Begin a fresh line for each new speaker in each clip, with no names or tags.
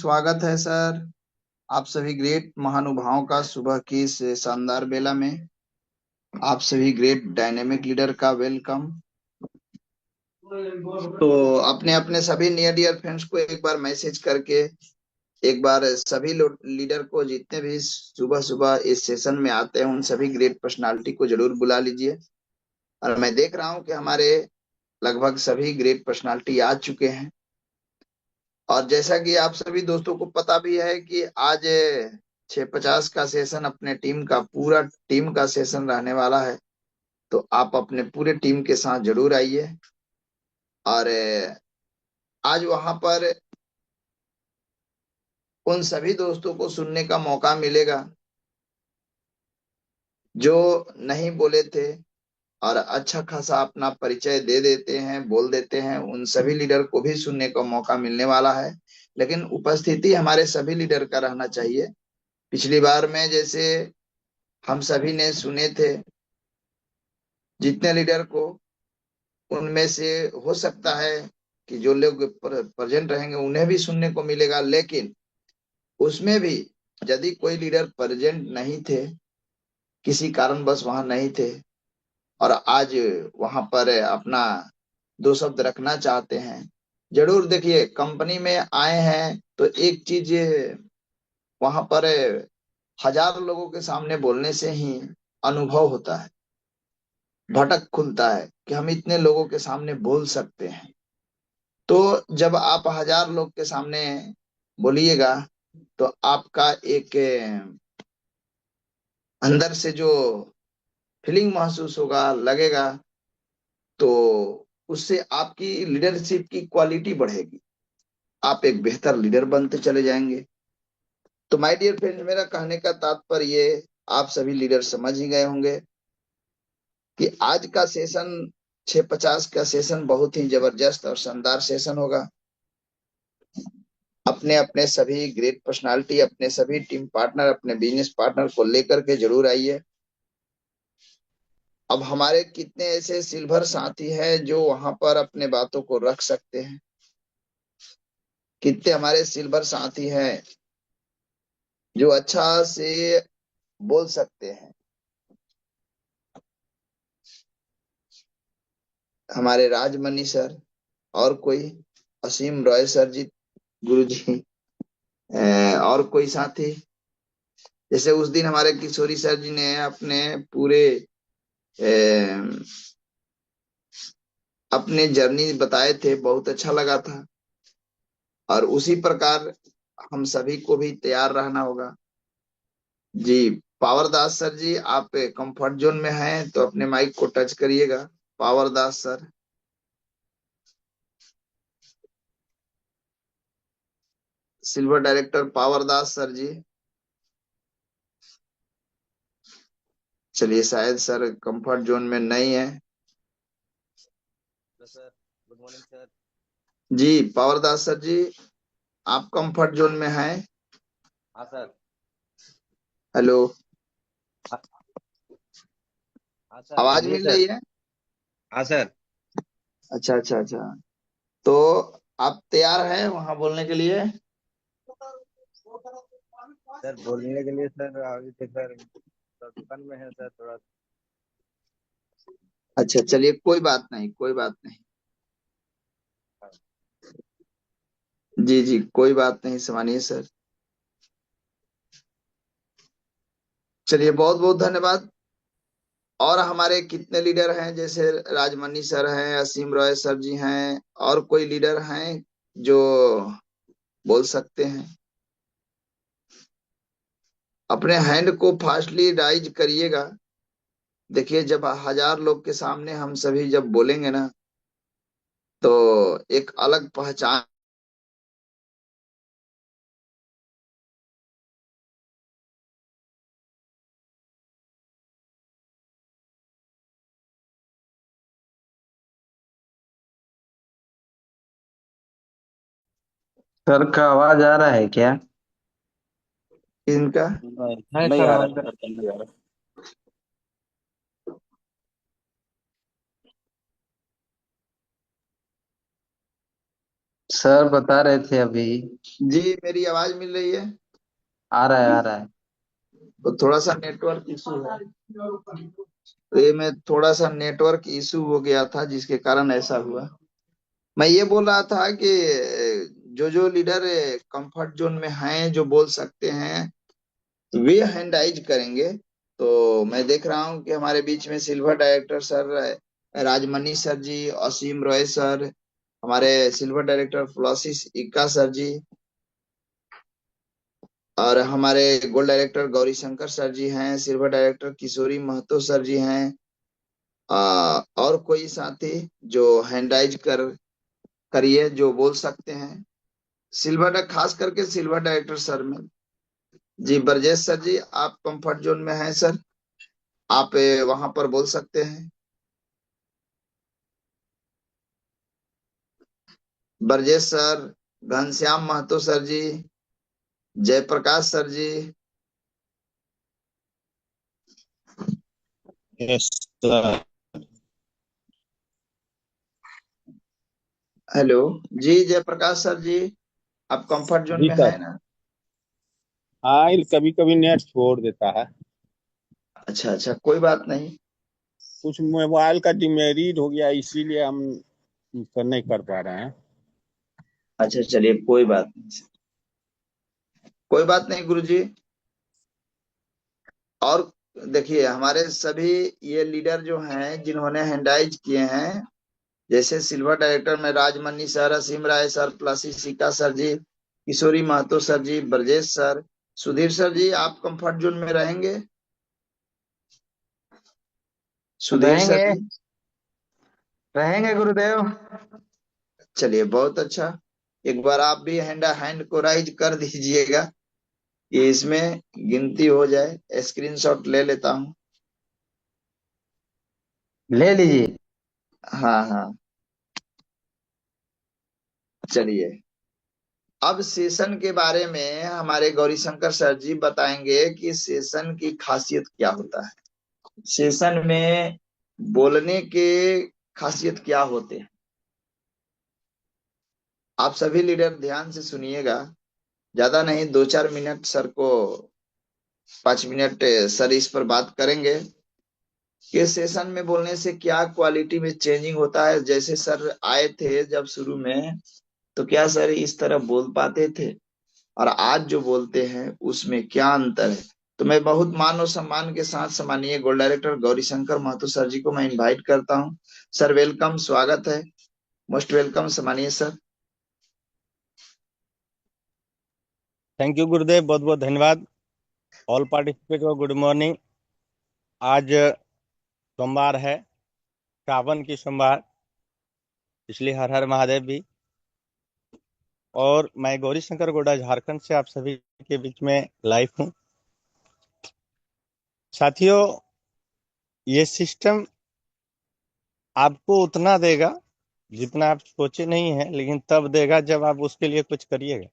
स्वागत है सर। आप सभी ग्रेट महानुभावों का सुबह की इस शानदार बेला में आप सभी ग्रेट डायनेमिक लीडर का वेलकम। तो अपने अपने सभी नियर डियर फ्रेंड्स को एक बार मैसेज करके एक बार सभी लीडर को जितने भी सुबह सुबह इस सेशन में आते हैं उन सभी ग्रेट पर्सनालिटी को जरूर बुला लीजिए। और मैं देख रहा हूं कि हमारे लगभग सभी ग्रेट पर्सनालिटी आ चुके हैं। और जैसा कि आप सभी दोस्तों को पता भी है कि आज 650 का सेशन अपने टीम का पूरा टीम का सेशन रहने वाला है। तो आप अपने पूरे टीम के साथ जरूर आइए। और आज वहां पर उन सभी दोस्तों को सुनने का मौका मिलेगा जो नहीं बोले थे और अच्छा खासा अपना परिचय दे देते हैं, बोल देते हैं। उन सभी लीडर को भी सुनने का मौका मिलने वाला है। लेकिन उपस्थिति हमारे सभी लीडर का रहना चाहिए। पिछली बार में जैसे हम सभी ने सुने थे जितने लीडर को, उनमें से हो सकता है कि जो लोग प्रेजेंट रहेंगे उन्हें भी सुनने को मिलेगा। लेकिन उसमें भी यदि कोई लीडर प्रेजेंट नहीं थे, किसी कारणवश वहां नहीं थे और आज वहां पर अपना दो शब्द रखना चाहते हैं, जरूर देखिए कंपनी में आए हैं तो एक चीज वहां पर हजार लोगों के सामने बोलने से ही अनुभव होता है, भटक खुलता है कि हम इतने लोगों के सामने बोल सकते हैं। तो जब आप हजार लोग के सामने बोलिएगा तो आपका एक अंदर से जो फीलिंग महसूस होगा, लगेगा, तो उससे आपकी लीडरशिप की क्वालिटी बढ़ेगी। आप एक बेहतर लीडर बनते चले जाएंगे। तो माय डियर फ्रेंड, मेरा कहने का तात्पर्य ये, आप सभी लीडर समझ ही गए होंगे कि आज का सेशन 650 का सेशन बहुत ही जबरदस्त और शानदार सेशन होगा। अपने अपने सभी ग्रेट पर्सनालिटी, अपने सभी टीम पार्टनर, अपने बिजनेस पार्टनर को लेकर के जरूर आइए। अब हमारे कितने ऐसे सिल्वर साथी हैं जो वहां पर अपने बातों को रख सकते हैं? कितने हमारे सिल्वर साथी हैं जो अच्छा से बोल सकते हैं? हमारे राजमनी सर, और कोई? असीम रॉय सर जी, गुरु जी, और कोई साथी? जैसे उस दिन हमारे किशोरी सर जी ने अपने पूरे अपने जर्नी बताए थे, बहुत अच्छा लगा था। और उसी प्रकार हम सभी को भी तैयार रहना होगा। जी, पावर दास सर जी, आप कंफर्ट जोन में हैं तो अपने माइक को टच करिएगा। Pawar Das sir, silver director Pawar Das sir ji. चलिए, शायद सर कंफर्ट जोन में नहीं है।
Hello sir. Good morning sir.
जी पावर दास सर जी, आप कंफर्ट जोन में हैं?
हाँ सर।
हेलो,
हाँ। हाँ सर,
आवाज
बोलिए
मिल
सर।
रही है?
हाँ सर।
अच्छा अच्छा अच्छा। तो आप तैयार हैं वहां बोलने के लिए?
सर बोलने के लिए सर अभी तो सर दुकान में है सर थोड़ा।
अच्छा, चलिए, कोई बात नहीं, कोई बात नहीं। जी जी, कोई बात नहीं, सामान्य सर। चलिए, बहुत बहुत धन्यवाद। और हमारे कितने लीडर हैं? जैसे राजमनी सर हैं, असीम रॉय सर जी हैं, और कोई लीडर हैं जो बोल सकते हैं? अपने हैंड को फास्टली राइज करिएगा। देखिए, जब हजार लोग के सामने हम सभी जब बोलेंगे ना, तो एक अलग पहचान।
सर का आवाज आ रहा है क्या?
इनका
नहीं
है
नहीं
सर,
आ रहा
आवाज
सर, अब नहीं आ रहा।
सर बता रहे थे अभी।
जी, मेरी आवाज मिल रही है?
आ रहा है, आ रहा है।
तो थोड़ा सा नेटवर्क इशू है। तो ये मैं थोड़ा सा नेटवर्क इशू हो गया था जिसके कारण ऐसा हुआ। मैं ये बोल रहा था कि जो जो लीडर कंफर्ट जोन में हैं, जो बोल सकते हैं, वे हैंडआइज करेंगे। तो मैं देख रहा हूँ कि हमारे बीच में silver director sir Rajmani sir ji, Asim Roy sir, हमारे silver director Flosis Ekka sir ji, और हमारे gold director Gauri Shankar sir ji हैं, silver director Kishori Mahato sir ji हैं। और कोई साथी जो हैंडराइज करिए, जो बोल सकते हैं। खास करके सिल्वर डायरेक्टर सर में। जी ब्रजेश सर जी, आप कंफर्ट जोन में हैं सर। आप वहां पर बोल सकते हैं। Brajesh sir, Ghanshyam Mahato sir ji, Jayprakash sir ji.
Yes sir.
Hello. जी जयप्रकाश सर जी, आप कंफर्ट जोन
जी
में
सर।
हैं ना?
हाँ, कभी कभी नेट छोड़ देता है।
अच्छा अच्छा, कोई बात नहीं।
कुछ मोबाइल का डिमेरिट हो गया, इसीलिए हम नहीं कर पा रहे हैं।
अच्छा चलिए, कोई बात नहीं। कोई बात नहीं गुरुजी। और देखिए, हमारे सभी ये लीडर जो हैं जिन्होंने हैंडाइज किए हैं, जैसे सिल्वर डायरेक्टर में राजमनी सर, असीम राय सर, प्लसी सिका सर जी, किशोरी महतो सर जी, ब्रजेश सर, सुधीर सर जी, आप कंफर्ट जोन में रहेंगे? सुधीर सर
रहेंगे,
जी।
रहेंगे गुरुदेव।
चलिए बहुत अच्छा। एक बार आप भी हैंड को राइज कर दीजिएगा कि इसमें गिनती हो जाए। स्क्रीनशॉट ले लेता हूँ।
ले लीजिए।
हाँ हाँ। चलिए, अब सेशन के बारे में हमारे गौरीशंकर सर जी बताएंगे कि सेशन की खासियत क्या होता है। सेशन में बोलने के खासियत क्या होते हैं। आप सभी लीडर ध्यान से सुनिएगा। ज्यादा नहीं, 2-4 मिनट सर को, 5 मिनट सर इस पर बात करेंगे कि सेशन में बोलने से क्या क्वालिटी में चेंजिंग होता है। जैसे सर आए थे जब शुरू में, तो क्या सर इस तरह बोल पाते थे, और आज जो बोलते हैं उसमें क्या अंतर है। तो मैं बहुत मान और सम्मान के साथ सम्मानीय gold director Gauri Shankar Mahato sir ji को मैं इनवाइट करता हूं। सर वेलकम, स्वागत है। मोस्ट वेलकम सम्मानीय सर।
थैंक यू गुरुदेव, बहुत बहुत धन्यवाद। ऑल पार्टिसिपेट को गुड मॉर्निंग। आज सोमवार है, सावन की सोमवार, इसलिए हर हर महादेव भी। और मैं गौरी शंकर गोड़ा झारखंड से आप सभी के बीच में लाइव हूँ। साथियों, ये सिस्टम आपको उतना देगा जितना आप सोचे नहीं है, लेकिन तब देगा जब आप उसके लिए कुछ करिएगा।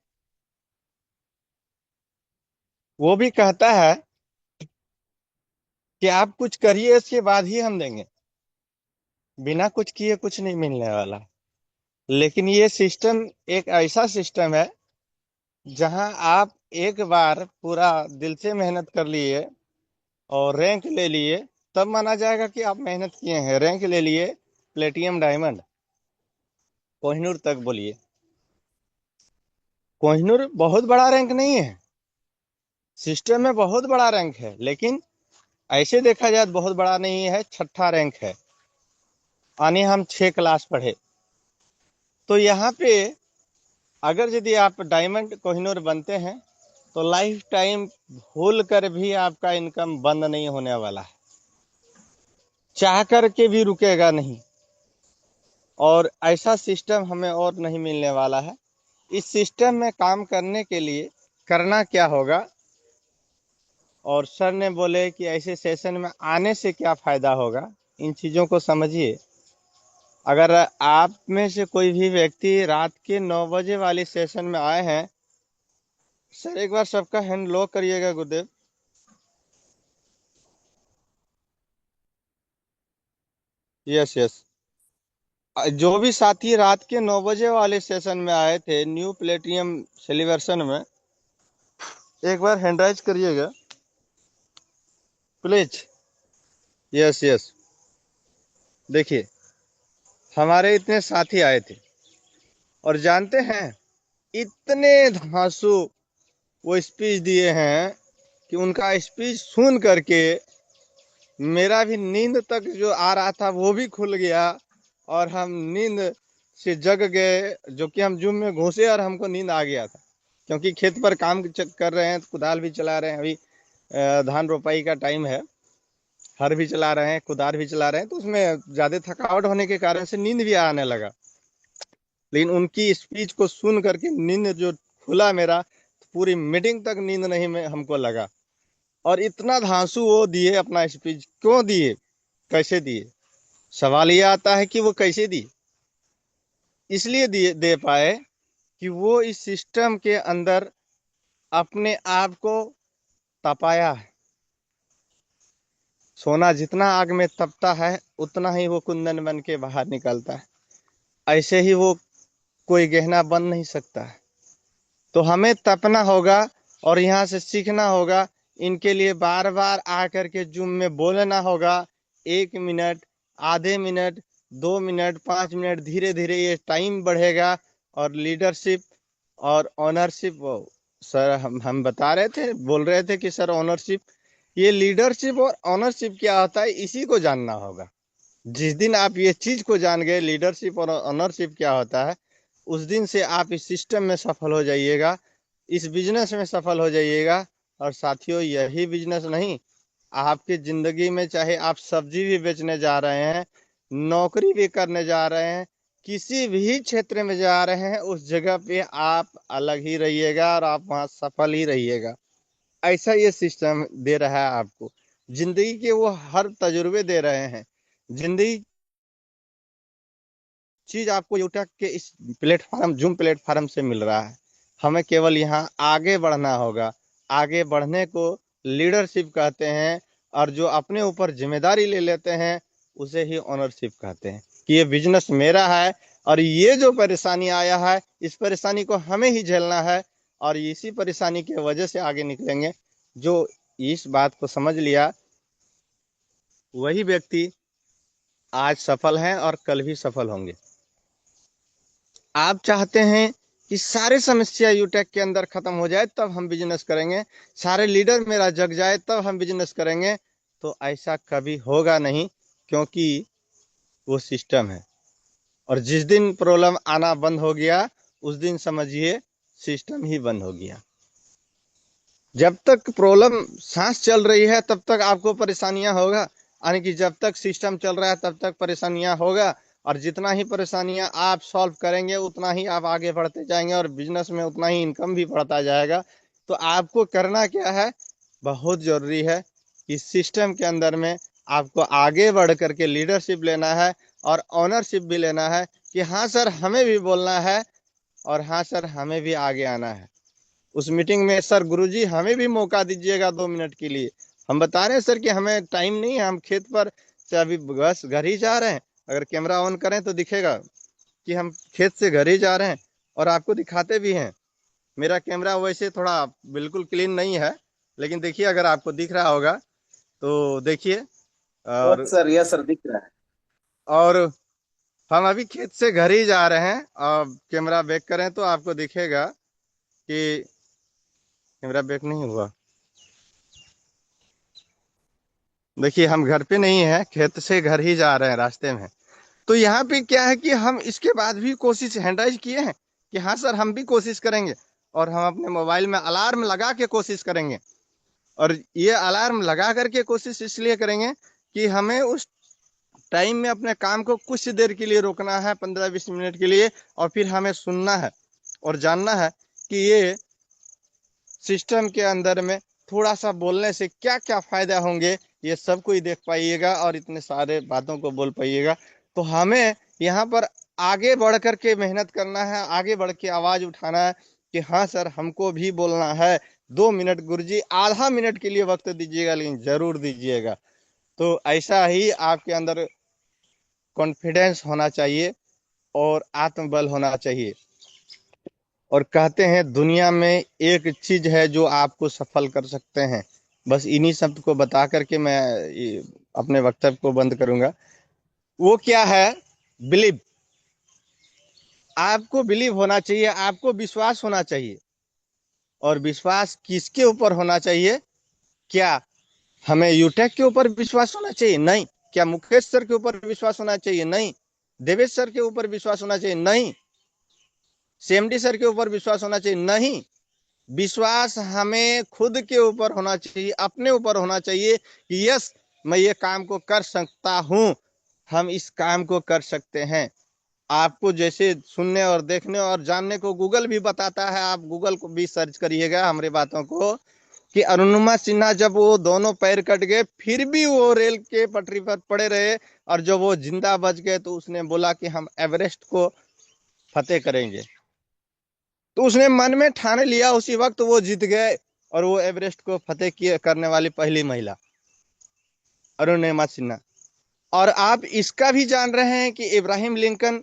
वो भी कहता है कि आप कुछ करिए, इसके बाद ही हम देंगे। बिना कुछ किए कुछ नहीं मिलने वाला। लेकिन ये सिस्टम एक ऐसा सिस्टम है जहां आप एक बार पूरा दिल से मेहनत कर लिए और रैंक ले लिए, तब माना जाएगा कि आप मेहनत किए हैं। रैंक ले लिए, प्लेटिनम, डायमंड, कोहिनूर तक बोलिए। कोहिनूर बहुत बड़ा रैंक नहीं है, सिस्टम में बहुत बड़ा रैंक है, लेकिन ऐसे देखा जाए तो बहुत बड़ा नहीं है, छठा रैंक है। यानी हम 6 क्लास पढ़े। तो यहाँ पे अगर यदि आप डायमंड कोहिनूर बनते हैं तो लाइफ टाइम भूल कर भी आपका इनकम बंद नहीं होने वाला है, चाह करके भी रुकेगा नहीं। और ऐसा सिस्टम हमें और नहीं मिलने वाला है। इस सिस्टम में काम करने के लिए करना क्या होगा, और सर ने बोले कि ऐसे सेशन में आने से क्या फायदा होगा, इन चीजों को समझिए। अगर आप में से कोई भी व्यक्ति रात के 9 बजे वाले सेशन में आए हैं, सर एक बार सबका हैंड लो करिएगा गुरुदेव। Yes yes. जो भी साथी रात के 9 बजे वाले सेशन में आए थे न्यू प्लेटिनियम सेलिब्रेशन में, एक बार हैंड राइज करिएगा प्लीज। यस यस, देखिए हमारे इतने साथी आए थे और जानते हैं इतने धांसू वो स्पीच दिए हैं कि उनका स्पीच सुन करके मेरा भी नींद तक जो आ रहा था वो भी खुल गया और हम नींद से जग गए, जो कि हम जूम में घुसे और हमको नींद आ गया था, क्योंकि खेत पर काम कर रहे हैं, कुदाल भी चला रहे हैं। अभी धान रोपाई का टाइम है, हर भी चला रहे हैं, कुदाल भी चला रहे हैं, तो उसमें ज्यादा थकावट होने के कारण से नींद भी आने लगा। लेकिन उनकी स्पीच को सुन करके नींद जो खुला मेरा, पूरी मीटिंग तक नींद नहीं में हमको लगा। और इतना धांसू वो दिए अपना स्पीच, क्यों दिए, कैसे दिए? सवाल ये आता है कि वो कैसे दिए। इसलिए दिए दे पाए कि वो इस सिस्टम के अंदर अपने आप को तपाया है। सोना जितना आग में तपता है उतना ही वो कुंदन बन के बाहर निकलता है। ऐसे ही वो कोई गहना बन नहीं सकता है। तो हमें तपना होगा और यहाँ से सीखना होगा। इनके लिए बार बार आकर के जूम में बोलना होगा। 1 मिनट, आधे मिनट, 2 मिनट, 5 मिनट, धीरे धीरे ये टाइम बढ़ेगा। और लीडरशिप और ऑनरशिप, वो सर हम बता रहे थे, बोल रहे थे कि सर ऑनरशिप, ये लीडरशिप और ऑनरशिप क्या होता है इसी को जानना होगा। जिस दिन आप ये चीज को जान गए लीडरशिप और ऑनरशिप क्या होता है, उस दिन से आप इस सिस्टम में सफल हो जाइएगा, इस बिजनेस में सफल हो जाइएगा। और साथियों, यही बिजनेस नहीं, आपकी जिंदगी में चाहे आप सब्जी भी बेचने जा रहे हैं, नौकरी भी करने जा रहे हैं, किसी भी क्षेत्र में जा रहे हैं, उस जगह पे आप अलग ही रहिएगा और आप वहां सफल ही रहिएगा। ऐसा ये सिस्टम दे रहा है आपको। जिंदगी के वो हर तजुर्बे दे रहे हैं। जिंदगी चीज आपको यूट्यूब के इस प्लेटफॉर्म, जूम प्लेटफॉर्म से मिल रहा है। हमें केवल यहाँ आगे बढ़ना होगा। आगे बढ़ने को लीडरशिप कहते हैं, और जो अपने ऊपर जिम्मेदारी ले लेते हैं उसे ही ओनरशिप कहते हैं कि ये बिजनेस मेरा है और ये जो परेशानी आया है इस परेशानी को हमें ही झेलना है और इसी परेशानी की वजह से आगे निकलेंगे। जो इस बात को समझ लिया वही व्यक्ति आज सफल हैं और कल भी सफल होंगे। आप चाहते हैं कि सारे समस्या यूटेक के अंदर खत्म हो जाए तब हम बिजनेस करेंगे, सारे लीडर मेरा जग जाए तब हम बिजनेस करेंगे, तो ऐसा कभी होगा नहीं, क्योंकि वो सिस्टम है। और जिस दिन प्रॉब्लम आना बंद हो गया उस दिन समझिए सिस्टम ही बंद हो गया। जब तक प्रॉब्लम सांस चल रही है तब तक आपको परेशानियां होगा, यानी कि जब तक सिस्टम चल रहा है तब तक परेशानियां होगा। और जितना ही परेशानियां आप सॉल्व करेंगे उतना ही आप आगे बढ़ते जाएंगे और बिजनेस में उतना ही इनकम भी बढ़ता जाएगा। तो आपको करना क्या है, बहुत जरूरी है इस सिस्टम के अंदर में आपको आगे बढ़ करके लीडरशिप लेना है और ऑनरशिप भी लेना है कि हाँ सर हमें भी बोलना है और हाँ सर हमें भी आगे आना है। उस मीटिंग में सर गुरुजी हमें भी मौका दीजिएगा 2 मिनट के लिए। हम बता रहे हैं सर कि हमें टाइम नहीं है, हम खेत पर से अभी बस घर ही जा रहे हैं। अगर कैमरा ऑन करें तो दिखेगा कि हम खेत से घर ही जा रहे हैं और आपको दिखाते भी हैं। मेरा कैमरा वैसे थोड़ा बिल्कुल क्लीन नहीं है, लेकिन देखिए अगर आपको दिख रहा होगा तो देखिए। और
यस सर दिख रहा है।
और हम अभी खेत से घर ही जा रहे हैं। अब कैमरा बैक करें तो आपको दिखेगा कि कैमरा बैक नहीं हुआ। देखिए हम घर पे नहीं है, खेत से घर ही जा रहे हैं, रास्ते में। तो यहाँ पे क्या है कि हम इसके बाद भी कोशिश हैंडराइज किए हैं कि हाँ सर हम भी कोशिश करेंगे और हम अपने मोबाइल में अलार्म लगा के कोशिश करेंगे। और ये अलार्म लगा करके कोशिश इसलिए करेंगे कि हमें उस टाइम में अपने काम को कुछ देर के लिए रोकना है, 15-20 मिनट के लिए, और फिर हमें सुनना है और जानना है कि ये सिस्टम के अंदर में थोड़ा सा बोलने से क्या क्या फायदा होंगे, ये सब कोई देख पाइएगा और इतने सारे बातों को बोल पाइएगा। तो हमें यहाँ पर आगे बढ़ कर के मेहनत करना है, आगे बढ़ के आवाज उठाना है कि हाँ सर हमको भी बोलना है। 2 मिनट गुरुजी, आधा मिनट के लिए वक्त दीजिएगा, लेकिन जरूर दीजिएगा। तो ऐसा ही आपके अंदर कॉन्फिडेंस होना चाहिए और आत्मबल होना चाहिए। और कहते हैं दुनिया में एक चीज है जो आपको सफल कर सकते हैं। बस इन्हीं शब्द को बता करके मैं अपने वक्तव्य को बंद करूंगा। वो क्या है? बिलीव। आपको बिलीव होना चाहिए, आपको विश्वास होना चाहिए। और विश्वास किसके ऊपर होना चाहिए? क्या हमें यूटेक के ऊपर विश्वास होना चाहिए? नहीं। क्या मुकेश सर के ऊपर विश्वास होना चाहिए? नहीं। देवेश सर के ऊपर विश्वास होना चाहिए? नहीं। सीएमडी सर के ऊपर विश्वास होना चाहिए? नहीं। विश्वास हमें खुद के ऊपर होना चाहिए, अपने ऊपर होना चाहिए कि यस, मैं ये काम को कर सकता हूं, हम इस काम को कर सकते हैं। आपको जैसे सुनने और देखने और जानने को गूगल भी बताता है, आप गूगल को भी सर्च करिएगा हमारी बातों को, कि अरुणिमा सिन्हा जब वो दोनों पैर कट गए फिर भी वो रेल के पटरी पर पड़े रहे, और जब वो जिंदा बच गए तो उसने बोला कि हम एवरेस्ट को फतेह करेंगे। तो उसने मन में ठान लिया, उसी वक्त वो जीत गए और वो एवरेस्ट को फतेह किए करने वाली पहली महिला अरुणिमा सिन्हा। और आप इसका भी जान रहे हैं कि इब्राहिम लिंकन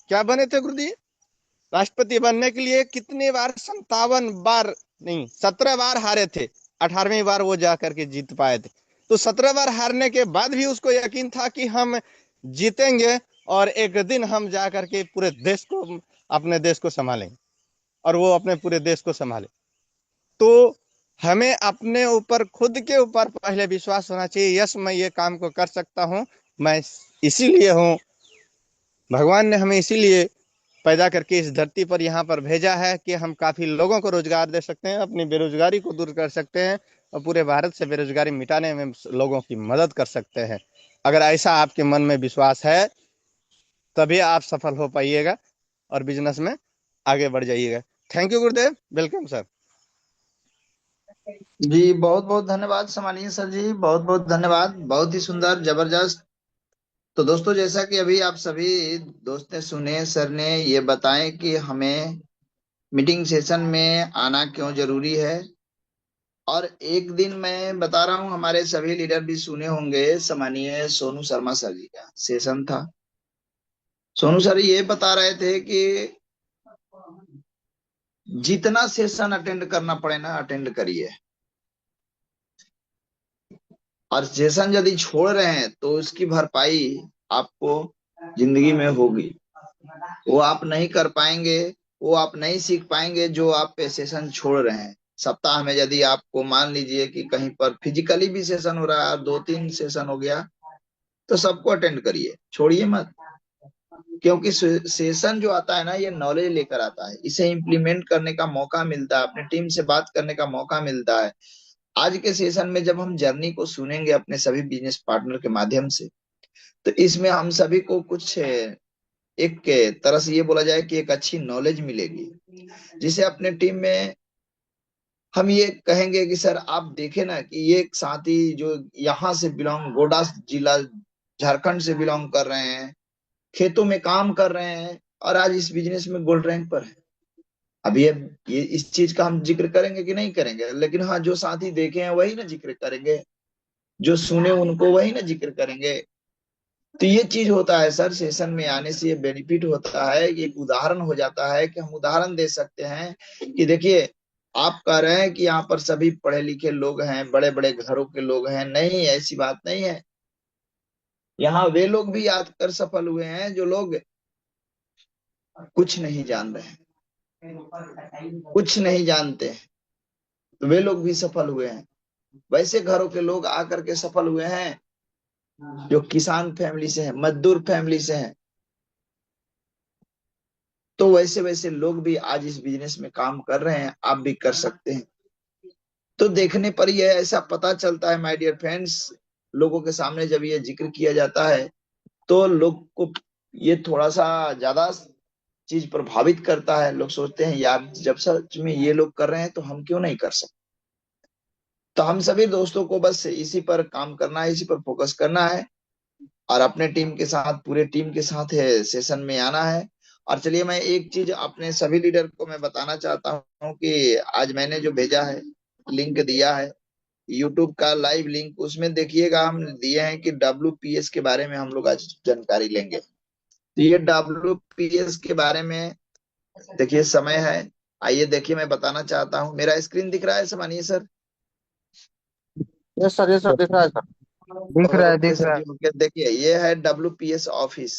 क्या बने थे गुरुजी? राष्ट्रपति बनने के लिए कितनी बार? 57 बार नहीं, 17 बार हारे थे। 18वीं बार वो जाकर के जीत पाए थे। तो 17 बार हारने के बाद भी उसको यकीन था कि हम जीतेंगे और एक दिन हम जाकर के पूरे देश को, अपने देश को संभालेंगे। और वो अपने पूरे देश को संभाले। तो हमें अपने ऊपर, खुद के ऊपर पहले विश्वास होना चाहिए। यस, मैं ये काम को कर सकता हूं, मैं इसीलिए हूं, भगवान ने हमें इसीलिए पैदा करके इस धरती पर यहाँ पर भेजा है कि हम काफी लोगों को रोजगार दे सकते हैं, अपनी बेरोजगारी को दूर कर सकते हैं और पूरे भारत से बेरोजगारी मिटाने में लोगों की मदद कर सकते हैं। अगर ऐसा आपके मन में विश्वास है तभी आप सफल हो पाइएगा और बिजनेस में आगे बढ़ जाइएगा। Thank you Gurudev, welcome sir.
जी बहुत बहुत धन्यवाद सम्मानीय सर जी, बहुत बहुत धन्यवाद, बहुत ही सुंदर, जबरदस्त। तो दोस्तों, जैसा कि अभी आप सभी दोस्त ने सुने, सर ने ये बताएं कि हमें मीटिंग सेशन में आना क्यों जरूरी है। और एक दिन मैं बता रहा हूँ, हमारे सभी लीडर भी सुने होंगे, सम्मानीय सोनू शर्मा सर जी का सेशन था। सोनू सर ये बता रहे थे कि जितना सेशन अटेंड करना पड़े ना, अटेंड करिए। और सेशन यदि छोड़ रहे हैं तो उसकी भरपाई आपको जिंदगी में होगी। वो आप नहीं कर पाएंगे, वो आप नहीं सीख पाएंगे जो आप पे सेशन छोड़ रहे हैं। सप्ताह में यदि आपको मान लीजिए कि कहीं पर फिजिकली भी सेशन हो रहा है और 2-3 सेशन हो गया, तो सबको अटेंड करिए, छोड़िए मत। क्योंकि सेशन जो आता है ना, ये नॉलेज लेकर आता है, इसे इम्प्लीमेंट करने का मौका मिलता है, अपने टीम से बात करने का मौका मिलता है। आज के सेशन में जब हम जर्नी को सुनेंगे अपने सभी बिजनेस पार्टनर के माध्यम से, तो इसमें हम सभी को कुछ एक के तरह से ये बोला जाए कि एक अच्छी नॉलेज मिलेगी, जिसे अपने टीम में हम ये कहेंगे कि सर आप देखें ना कि ये एक साथी जो यहाँ से बिलोंग, गोड्डा जिला झारखंड से बिलोंग कर रहे हैं, खेतों में काम कर रहे हैं और आज इस बिजनेस में गोल्ड रैंक पर है। अभी ये इस चीज का हम जिक्र करेंगे कि नहीं करेंगे, लेकिन हाँ, जो साथी देखे हैं वही ना जिक्र करेंगे, जो सुने उनको वही ना जिक्र करेंगे। तो ये चीज होता है सर, सेशन में आने से ये बेनिफिट होता है, ये एक उदाहरण हो जाता है कि हम उदाहरण दे सकते हैं कि देखिए, आप कह रहे हैं कि यहाँ पर सभी पढ़े लिखे लोग हैं, बड़े बड़े घरों के लोग हैं। नहीं, ऐसी बात नहीं है। यहाँ वे लोग भी याद कर सफल हुए हैं जो लोग कुछ नहीं जान रहे हैं, कुछ नहीं जानते हैं, तो वे लोग भी सफल हुए हैं। वैसे घरों के लोग आकर के सफल हुए हैं जो किसान फैमिली से हैं, मजदूर फैमिली से हैं। तो वैसे वैसे लोग भी आज इस बिजनेस में काम कर रहे हैं, आप भी कर सकते हैं। तो देखने पर ये ऐसा पता चलता है माय डियर फ्रेंड्स, लोगों के सामने जब ये जिक्र किया जाता है तो लोग को ये थोड़ा सा ज्यादा चीज प्रभावित करता है। लोग सोचते हैं यार, जब सच में ये लोग कर रहे हैं तो हम क्यों नहीं कर सकते। तो हम सभी दोस्तों को बस इसी पर काम करना है, इसी पर फोकस करना है और अपने टीम के साथ, पूरे टीम के साथ है सेशन में आना है। और चलिए, मैं एक चीज अपने सभी लीडर को मैं बताना चाहता हूँ कि आज मैंने जो भेजा है, लिंक दिया है यूट्यूब का लाइव लिंक, उसमें देखिएगा हम दिए हैं कि WPS के बारे में हम लोग आज जानकारी लेंगे। तो ये WPS के बारे में देखिए समय है। आइए देखिए, मैं बताना चाहता हूँ। मेरा स्क्रीन दिख रहा है समानिए सर?
यस सर दिख रहा है सर।
दिख रहा है,
ओके
दिख
सर
रहा
जी, ओके। देखिए ये है WPS ऑफिस।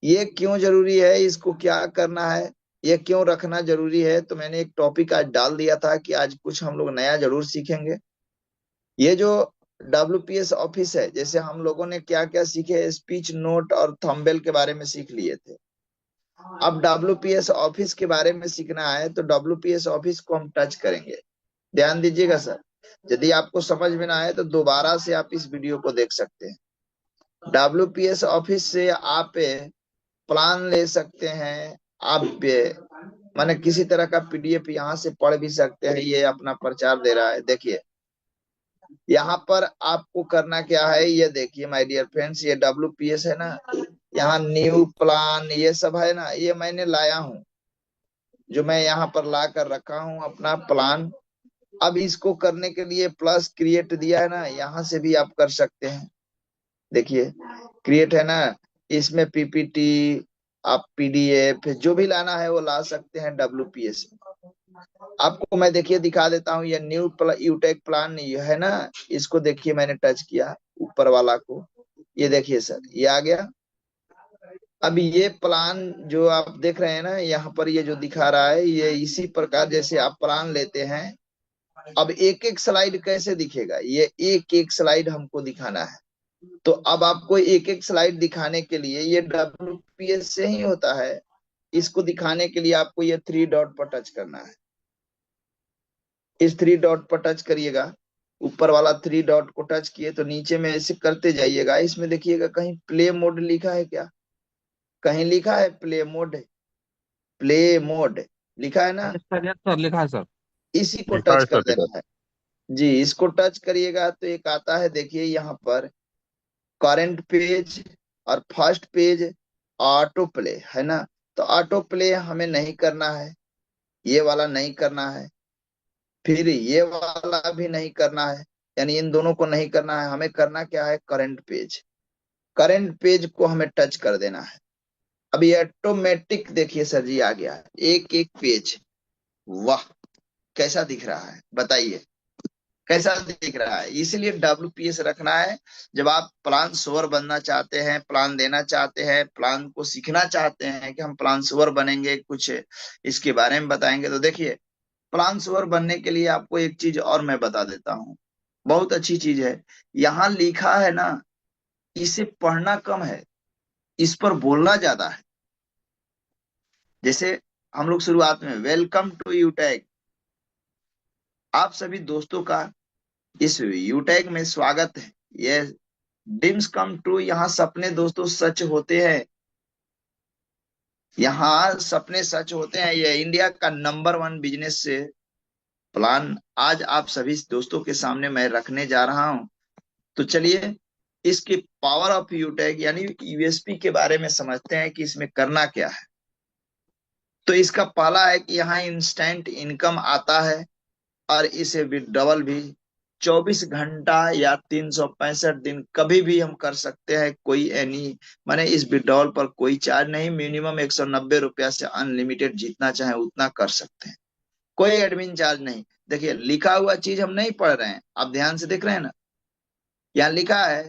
ये क्यों जरूरी है, इसको क्या करना है, ये क्यों रखना जरूरी है, तो मैंने एक टॉपिक आज डाल दिया था कि आज कुछ हम लोग नया जरूर सीखेंगे। ये जो WPS ऑफिस है, जैसे हम लोगों ने क्या क्या सीखे, स्पीच नोट और थंबनेल के बारे में सीख लिए थे। अब WPS ऑफिस के बारे में सीखना है, तो WPS ऑफिस को हम टच करेंगे। ध्यान दीजिएगा सर। यदि आपको समझ में ना आए तो दोबारा से आप इस वीडियो को देख सकते हैं। WPS ऑफिस से आप प्लान ले सकते हैं। आप माने किसी तरह का PDF यहाँ से पढ़ भी सकते हैं। ये अपना प्रचार दे रहा है, देखिए। यहाँ पर आपको करना क्या है, ये देखिए माय डियर फ्रेंड्स, ये WPS है ना, यहाँ न्यू प्लान ये सब है ना, ये मैंने लाया हूँ, जो मैं यहाँ पर ला कर रखा हूँ अपना प्लान। अब इसको करने के लिए प्लस क्रिएट दिया है ना, यहाँ से भी आप कर सकते हैं। देखिए क्रिएट है ना, इसमें PPT, आप PDF जो भी लाना है वो ला सकते हैं WPS में। आपको मैं देखिए दिखा देता हूँ, ये न्यू यूटेक प्लान ये है ना, इसको देखिए मैंने टच किया ऊपर वाला को, ये देखिए सर ये आ गया। अब ये प्लान जो आप देख रहे हैं ना, यहाँ पर ये जो दिखा रहा है, ये इसी प्रकार जैसे आप प्लान लेते हैं। अब एक एक स्लाइड कैसे दिखेगा, ये एक एक स्लाइड हमको दिखाना है। तो अब आपको एक एक स्लाइड दिखाने के लिए ये WPS से ही होता है। इसको दिखाने के लिए आपको ये 3 डॉट पर टच करना है। इस 3 डॉट पर टच करिएगा, ऊपर वाला 3 डॉट को टच किए तो नीचे में ऐसे करते जाइएगा। इसमें देखिएगा कहीं प्ले मोड लिखा है क्या, कहीं लिखा है प्ले मोड, प्ले मोड लिखा है ना,
यस सर लिखा है सर।
इसी को
लिखा
टच
है
कर
सर लिखा
देना है। जी, इसको टच करिएगा तो एक आता है, देखिए यहाँ पर करंट पेज और फर्स्ट पेज, ऑटो प्ले है ना। तो ऑटो प्ले हमें नहीं करना है, ये वाला नहीं करना है, फिर ये वाला भी नहीं करना है, यानी इन दोनों को नहीं करना है। हमें करना क्या है, करंट पेज। करंट पेज को हमें टच कर देना है। अब ये ऑटोमेटिक देखिए सर जी आ गया है, एक एक पेज। वाह, कैसा दिख रहा है बताइए, कैसा दिख रहा है। इसलिए WPS रखना है। जब आप प्लान सोअर बनना चाहते हैं, प्लान देना चाहते हैं, प्लान को सीखना चाहते हैं कि हम प्लान सोअर बनेंगे, कुछ इसके बारे में बताएंगे, तो देखिए प्लान सोअर बनने के लिए आपको एक चीज और मैं बता देता हूँ, बहुत अच्छी चीज है। यहाँ लिखा है ना, इसे पढ़ना कम है, इस पर बोलना ज्यादा है। जैसे हम लोग शुरुआत में वेलकम टू यूटैग, आप सभी दोस्तों का इस यूटैग में स्वागत है। ये ड्रीम्स कम ट्रू, यहाँ सपने दोस्तों सच होते हैं, यहाँ सपने सच होते हैं। ये इंडिया का नंबर 1 बिजनेस से प्लान आज आप सभी दोस्तों के सामने मैं रखने जा रहा हूं। तो चलिए इसकी पावर ऑफ यूटैग यानी USP के बारे में समझते हैं कि इसमें करना क्या है। तो इसका पहला है कि यहाँ इंस्टेंट इनकम आता है, और इसे विड्रॉवल भी 24 घंटा या 365 दिन कभी भी हम कर सकते हैं। कोई एनी माने इस विड्रॉवल पर कोई चार्ज नहीं, मिनिमम 190 रुपया से अनलिमिटेड जितना चाहे उतना कर सकते हैं, कोई एडमिन चार्ज नहीं। देखिए लिखा हुआ चीज हम नहीं पढ़ रहे हैं, आप ध्यान से देख रहे हैं ना, यहाँ लिखा है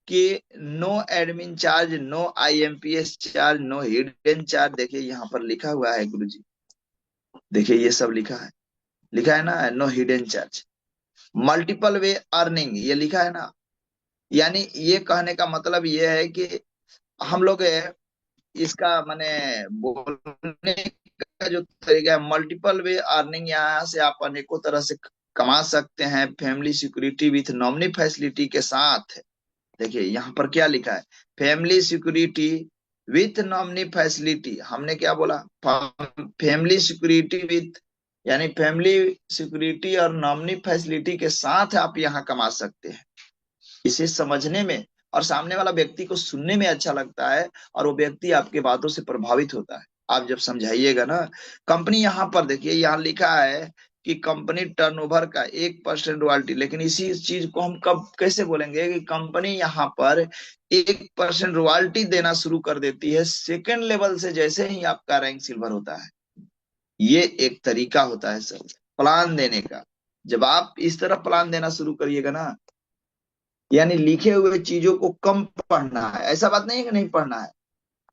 कि no admin charge, no IMPS charge, no hidden charge. देखिए यहाँ पर लिखा हुआ है गुरुजी, देखिए ये सब लिखा है ना, नो हिडन चार्ज। मल्टीपल वे अर्निंग ये लिखा है ना, यानी ये कहने का मतलब ये है कि हम लोग इसका माने बोलने का जो तरीका है, मल्टीपल वे अर्निंग, यहाँ से आप अनेकों तरह से कमा सकते हैं। Family security with nominee facility के साथ, देखिए यहाँ पर क्या लिखा है, family security with nominee facility. हमने क्या बोला, फैमिली सिक्योरिटी विथ, यानी फैमिली सिक्योरिटी और नॉमिनी फैसिलिटी के साथ आप यहाँ कमा सकते हैं। इसे समझने में और सामने वाला व्यक्ति को सुनने में अच्छा लगता है, और वो व्यक्ति आपके बातों से प्रभावित होता है। आप जब समझाइएगा ना, कंपनी यहाँ पर देखिए, यहाँ लिखा है कि कंपनी टर्नओवर का 1% रॉयल्टी, लेकिन इसी चीज को हम कब कैसे बोलेंगे कि कंपनी यहाँ पर 1% रॉयल्टी देना शुरू कर देती है सेकेंड लेवल से, जैसे ही आपका रैंक सिल्वर होता है। ये एक तरीका होता है सर प्लान देने का। जब आप इस तरह प्लान देना शुरू करिएगा ना, यानी लिखे हुए चीजों को कम पढ़ना है, ऐसा बात नहीं है कि नहीं पढ़ना है,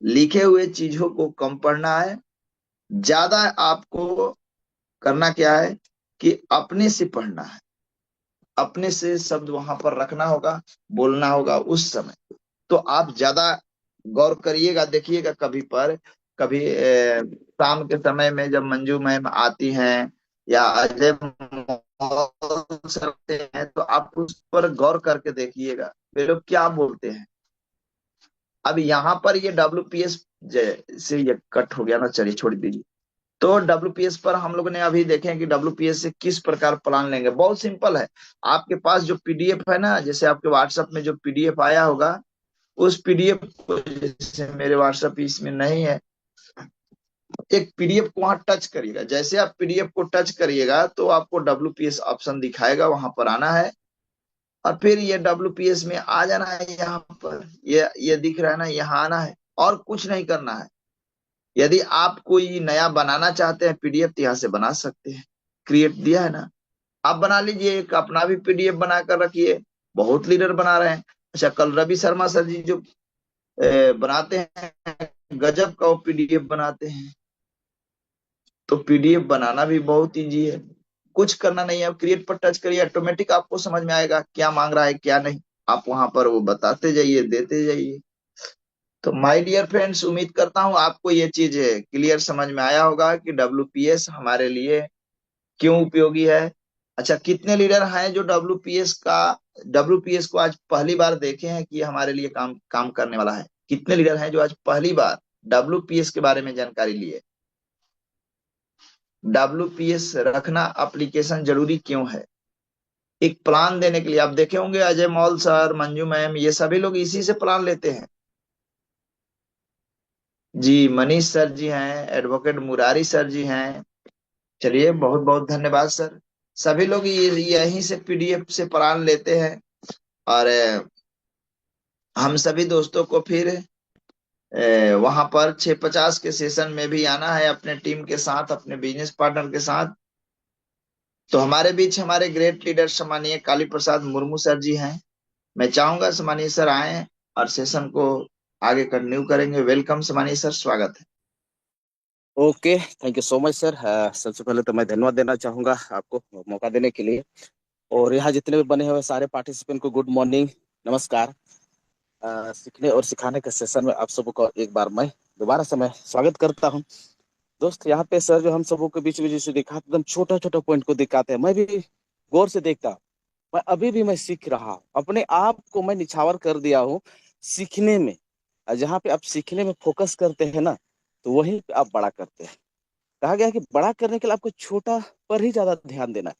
लिखे हुए चीजों को कम पढ़ना है, ज्यादा आपको करना क्या है कि अपने से पढ़ना है, अपने से शब्द वहां पर रखना होगा, बोलना होगा उस समय। तो आप ज्यादा गौर करिएगा, देखिएगा कभी पर कभी शाम के समय में जब मंजू मैम आती हैं या अजय मौल सर आते हैं, तो आप उस पर गौर करके देखिएगा वे लोग क्या बोलते हैं। अब यहाँ पर ये WPS से ये कट हो गया ना, चलिए छोड़ दीजिए। तो WPS पर हम लोग ने अभी देखे हैं कि WPS से किस प्रकार प्लान लेंगे। बहुत सिंपल है, आपके पास जो PDF है ना, जैसे आपके व्हाट्सएप में जो PDF आया होगा, उस PDF को, जैसे मेरे व्हाट्सएप इसमें नहीं है, एक PDF को वहां टच करिएगा। जैसे आप PDF को टच करिएगा तो आपको WPS ऑप्शन दिखाएगा, वहां पर आना है और फिर ये WPS में आ जाना है। यहाँ पर ये दिख रहा है ना, यहाँ आना है और कुछ नहीं करना है। यदि आप कोई नया बनाना चाहते हैं PDF तो यहाँ से बना सकते हैं, क्रिएट दिया है ना, आप बना लीजिए, एक अपना भी PDF बना कर रखिए। बहुत लीडर बना रहे हैं। अच्छा, कल रवि शर्मा सर जी जो बनाते हैं, गजब का वो PDF बनाते हैं। तो PDF बनाना भी बहुत इजी है, कुछ करना नहीं है। क्रिएट पर टच करिए, ऑटोमेटिक आपको समझ में आएगा क्या मांग रहा है क्या नहीं, आप वहां पर वो बताते जाइए, देते जाइए। तो माय डियर फ्रेंड्स, उम्मीद करता हूं आपको ये चीज क्लियर समझ में आया होगा कि WPS हमारे लिए क्यों उपयोगी है। अच्छा, कितने लीडर हैं जो WPS को आज पहली बार देखे हैं कि ये हमारे लिए काम काम करने वाला है? कितने लीडर हैं जो आज पहली बार WPS के बारे में जानकारी लिए? WPS रखना एप्लीकेशन जरूरी क्यों है? एक प्लान देने के लिए। आप देखे होंगे अजय मौल सर, मंजू मैम, ये सभी लोग इसी से प्लान लेते हैं। जी, मनीष सर जी हैं, एडवोकेट मुरारी सर जी हैं। चलिए, बहुत बहुत धन्यवाद सर। सभी लोग यहीं से PDF से प्लान लेते हैं। और हम सभी दोस्तों को फिर वहां पर 650 के सेशन में भी आना है अपने टीम के साथ, अपने बिजनेस पार्टनर के साथ। तो हमारे बीच हमारे ग्रेट लीडर सम्मानीय काली प्रसाद मुर्मू सर जी हैं। मैं चाहूंगा सम्मानीय सर आए और सेशन को आगे कंटिन्यू करेंगे। वेलकम सम्मानीय सर, स्वागत है।
Okay, thank you so much sir. सबसे पहले तो मैं धन्यवाद देना चाहूंगा आपको मौका देने के लिए, और यहाँ जितने भी बने हुए सारे पार्टिसिपेंट को गुड मॉर्निंग, नमस्कार। सीखने और सिखाने के सेशन में आप सबको एक बार मैं दोबारा से मैं स्वागत करता हूँ। दोस्त, यहाँ पे सर जो हम सबों के बीच में जैसे दिखाते एकदम छोटा छोटा पॉइंट को दिखाते हैं, मैं भी गौर से देखता हूँ। मैं अभी भी मैं सीख रहा हूँ, अपने आप को मैं निछावर कर दिया हूँ सीखने में। जहाँ पे आप सीखने में फोकस करते हैं ना, तो वहीं पे आप बड़ा करते हैं। कहा गया है कि बड़ा करने के लिए आपको छोटा पर ही ज्यादा ध्यान देना है।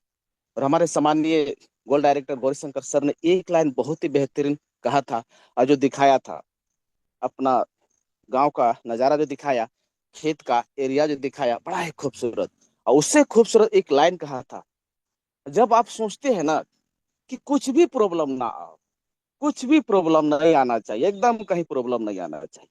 और हमारे सम्मानीय गोल डायरेक्टर गौरीशंकर सर ने एक लाइन बहुत ही बेहतरीन कहा था, और जो दिखाया था अपना गांव का नजारा जो दिखाया, खेत का एरिया जो दिखाया, बड़ा ही खूबसूरत। और उससे खूबसूरत एक लाइन कहा था, जब आप सोचते हैं ना कि कुछ भी प्रॉब्लम ना आओ, कुछ भी प्रॉब्लम नहीं आना चाहिए, एकदम कहीं प्रॉब्लम नहीं आना चाहिए,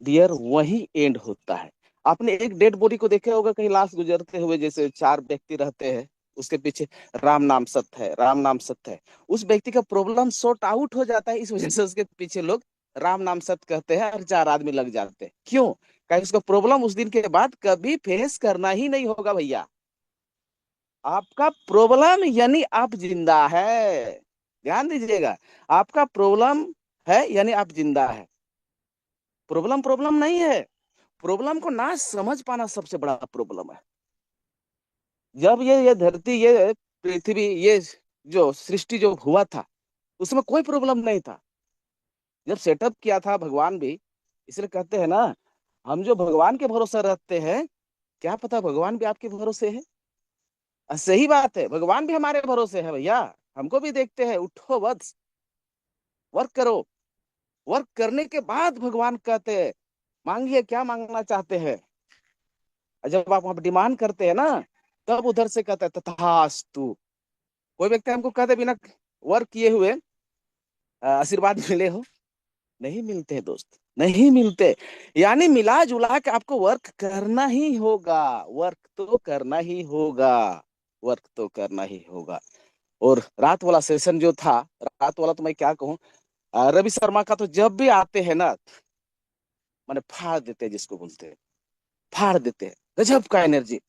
डियर, वही एंड होता है। आपने एक डेड बॉडी को देखा होगा कहीं लाश गुजरते हुए, जैसे चार व्यक्ति रहते हैं, उसके पीछे राम नाम सत्य है, राम नाम सत्य है। उस व्यक्ति का प्रॉब्लम सॉर्ट आउट हो जाता है, इस वजह से उसके पीछे लोग राम नाम सत्य कहते हैं और चार आदमी लग जाते हैं। क्यों? कहीं उसका प्रॉब्लम उस दिन के बाद कभी फेस करना ही नहीं होगा भैया। आपका प्रॉब्लम यानी आप जिंदा है, ध्यान दीजिएगा। आपका प्रॉब्लम है यानी आप जिंदा है। प्रॉब्लम प्रॉब्लम नहीं है, प्रॉब्लम को ना समझ पाना सबसे बड़ा प्रॉब्लम है। जब ये धरती, ये पृथ्वी, ये जो सृष्टि जो हुआ था, उसमें कोई प्रॉब्लम नहीं था। जब सेटअप किया था भगवान भी, इसलिए कहते हैं ना, हम जो भगवान के भरोसे रहते हैं, क्या पता भगवान भी आपके भरोसे है। सही बात है, भगवान भी हमारे भरोसे है भैया। हमको भी देखते हैं, उठो वत्स, वर्क करो। वर्क करने के बाद भगवान कहते हैं मांगिए क्या मांगना चाहते हैं। जब आप वहां डिमांड करते हैं ना, तब उधर से कहता है तथास्तु। कोई व्यक्ति हमको कहते बिना वर्क किए हुए आशीर्वाद मिले हो, नहीं मिलते हैं दोस्त, नहीं मिलते। यानी मिला जुला के आपको वर्क करना ही होगा, वर्क तो करना ही होगा, वर्क तो करना ही होगा। और रात वाला सेशन जो था, रात वाला तो मैं क्या कहूँ, रवि शर्मा का तो जब भी आते हैं ना, मैंने फाड़ देते हैं, जिसको बोलते हैं फाड़ देते हैं, गजब का एनर्जी।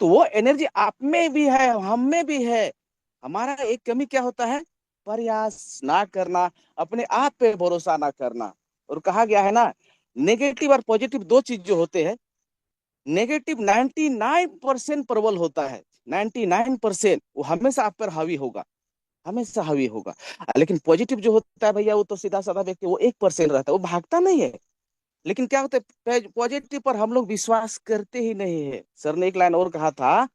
तो वो एनर्जी आप में भी है, हम में भी है। हमारा एक कमी क्या होता है, प्रयास ना करना, अपने आप पे भरोसा ना करना। और कहा गया है ना, नेगेटिव और पॉजिटिव दो चीज जो होते हैं, नेगेटिव 99% प्रबल होता है, 99% वो हमेशा आप पर हावी होगा, हमेशा हावी होगा। लेकिन पॉजिटिव जो होता है भैया, वो तो सीधा साधा व्यक्ति, वो 1% रहता है, वो भागता नहीं है। लेकिन क्या होता है, पॉजिटिव पर हम लोग विश्वास करते ही नहीं है। सर ने एक लाइन और कहा था,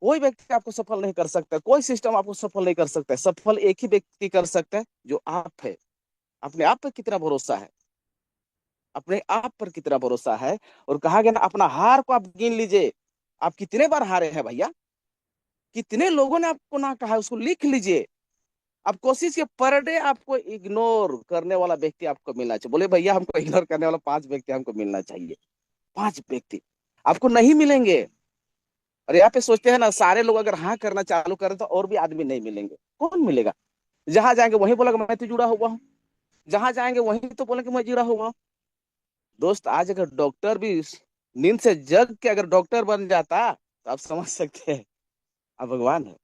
कोई व्यक्ति आपको सफल नहीं कर सकता, कोई सिस्टम आपको सफल नहीं कर सकता, सफल एक ही व्यक्ति कर सकता है, जो आप है। अपने आप पर कितना भरोसा है, अपने आप पर कितना भरोसा है। और कहा गया ना, अपना हार को आप गिन लीजिए, आप कितने बार हारे हैं भैया, कितने लोगों ने आपको ना कहा है, उसको लिख लीजिए। आप कोशिश किए, पर डे आपको इग्नोर करने वाला व्यक्ति आपको मिलना चाहिए। बोले भैया हमको इग्नोर करने वाला 5 व्यक्ति हमको मिलना चाहिए, 5 व्यक्ति आपको नहीं मिलेंगे। और यहाँ पे सोचते हैं ना, सारे लोग अगर हाँ करना चालू करें तो और भी आदमी नहीं मिलेंगे, कौन मिलेगा। जहां जाएंगे वहीं बोलेगा मैं तो जुड़ा हुआ हूँ, जहां जाएंगे वहीं तो बोलेंगे मैं जुड़ा हुआ हूँ। दोस्त आज अगर डॉक्टर भी नींद से जग के अगर डॉक्टर बन जाता, तो आप समझ सकते हैं आप भगवान है,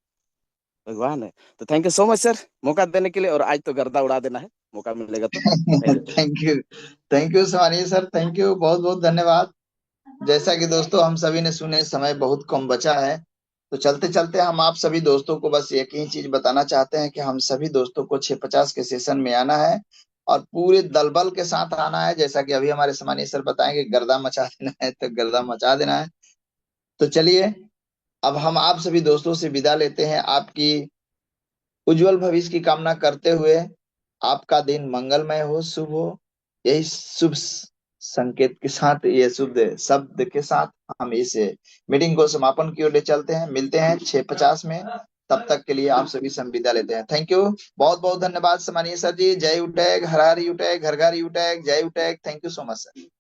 भगवान है। तो thank you so much sir, मौका देने के लिए। और आज तो गर्दा उड़ा देना है, मौका मिलेगा तो। Thank you.
थैंक यू सामान्य सर, थैंक यू, बहुत बहुत धन्यवाद। जैसा कि दोस्तों हम सभी ने सुने, समय बहुत कम बचा है, तो चलते चलते हम आप सभी दोस्तों को बस एक ही चीज बताना चाहते हैं कि हम सभी दोस्तों को 650 के सेशन में आना है और पूरे दलबल के साथ आना है। जैसा कि अभी हमारे सामान्य सर बताएंगे, गर्दा मचा देना है तो गर्दा मचा देना है। तो चलिए, अब हम आप सभी दोस्तों से विदा लेते हैं, आपकी उज्जवल भविष्य की कामना करते हुए। आपका दिन मंगलमय हो, शुभ हो, यही शुभ संकेत के साथ, ये शुभ शब्द के साथ हम इस मीटिंग को समापन की ओर ले चलते हैं। मिलते हैं 650 में, तब तक के लिए आप सभी से हम विदा लेते हैं। थैंक यू, बहुत बहुत धन्यवाद सम्मानीय सर जी। जय उटैग, हर हर उटैग, घर घर उटैग, जय उटैग। Thank you so much sir.